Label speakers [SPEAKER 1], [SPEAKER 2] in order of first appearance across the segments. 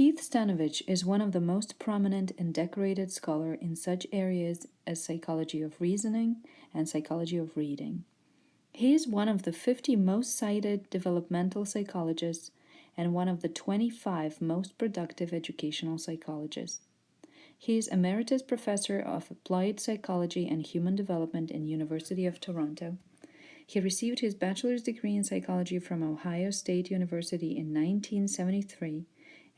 [SPEAKER 1] Keith Stanovich is one of the most prominent and decorated scholars in such areas as psychology of reasoning and psychology of reading. He is one of the 50 most cited developmental psychologists and one of the 25 most productive educational psychologists. He is Emeritus Professor of Applied Psychology and Human Development in University of Toronto. He received his bachelor's degree in psychology from Ohio State University in 1973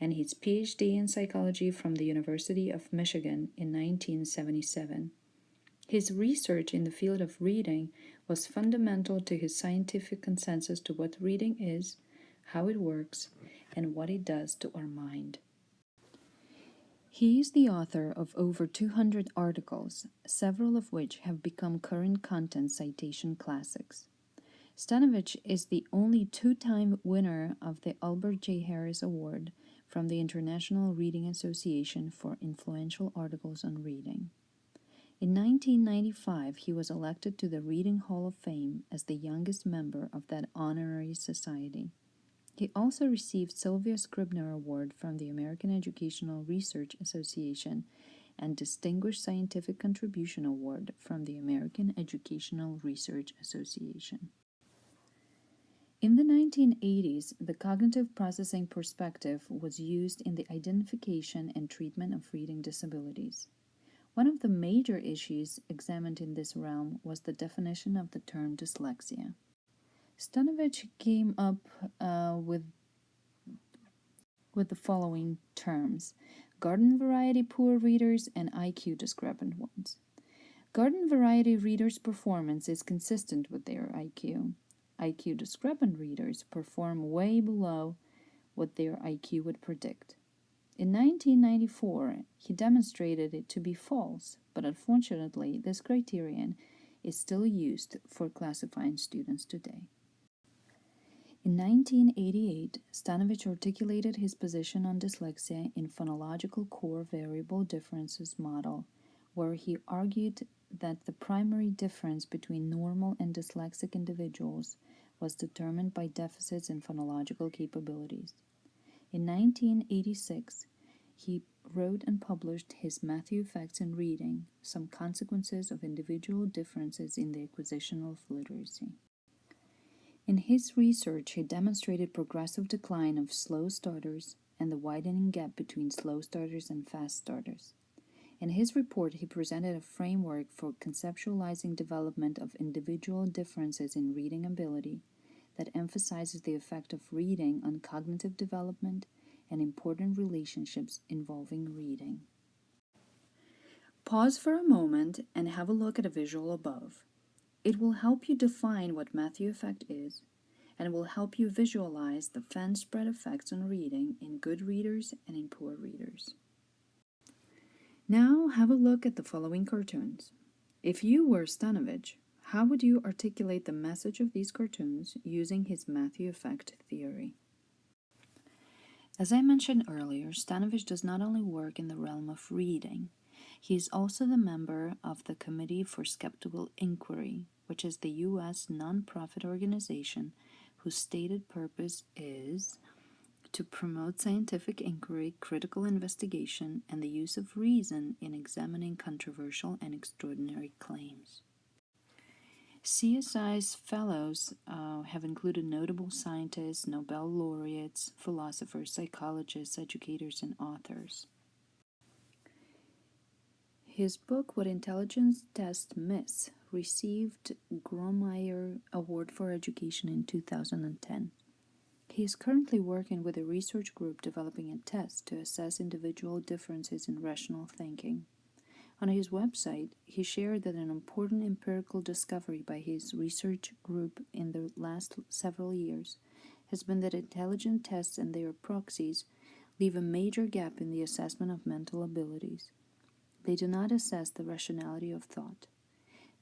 [SPEAKER 1] and his PhD in psychology from the University of Michigan in 1977. His research in the field of reading was fundamental to his scientific consensus to what reading is, how it works, and what it does to our mind. He is the author of over 200 articles, several of which have become current content citation classics. Stanovich is the only two-time winner of the Albert J. Harris Award from the International Reading Association for influential articles on reading. In 1995, he was elected to the Reading Hall of Fame as the youngest member of that honorary society. He also received Sylvia Scribner Award from the American Educational Research Association and Distinguished Scientific Contribution Award from the American Educational Research Association. In the 1980s, the cognitive processing perspective was used in the identification and treatment of reading disabilities. One of the major issues examined in this realm was the definition of the term dyslexia. Stanovich came up with the following terms: garden variety poor readers and IQ discrepant ones. Garden variety readers' performance is consistent with their IQ. IQ discrepant readers perform way below what their IQ would predict. In 1994, he demonstrated it to be false, but unfortunately, this criterion is still used for classifying students today. In 1988, Stanovich articulated his position on dyslexia in phonological core variable differences model, where he argued that the primary difference between normal and dyslexic individuals was determined by deficits in phonological capabilities. In 1986, he wrote and published his Matthew Effects in Reading, Some Consequences of Individual Differences in the Acquisition of Literacy. In his research, he demonstrated progressive decline of slow starters and the widening gap between slow starters and fast starters. In his report, he presented a framework for conceptualizing development of individual differences in reading ability that emphasizes the effect of reading on cognitive development and important relationships involving reading. Pause for a moment and have a look at a visual above. It will help you define what Matthew effect is, and will help you visualize the fan spread effects on reading in good readers and in poor readers. Now have a look at the following cartoons. If you were Stanovich, how would you articulate the message of these cartoons using his Matthew effect theory? As I mentioned earlier, Stanovich does not only work in the realm of reading, he is also the member of the Committee for Skeptical Inquiry, which is the U.S. nonprofit organization whose stated purpose is to promote scientific inquiry, critical investigation, and the use of reason in examining controversial and extraordinary claims. CSI's fellows have included notable scientists, Nobel laureates, philosophers, psychologists, educators, and authors. His book, What Intelligence Tests Miss, received Gromeyer Award for Education in 2010. He is currently working with a research group developing a test to assess individual differences in rational thinking. On his website, he shared that an important empirical discovery by his research group in the last several years has been that intelligence tests and their proxies leave a major gap in the assessment of mental abilities. They do not assess the rationality of thought.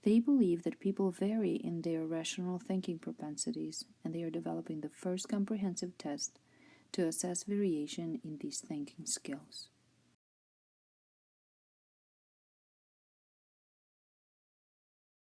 [SPEAKER 1] They believe that people vary in their rational thinking propensities, and they are developing the first comprehensive test to assess variation in these thinking skills.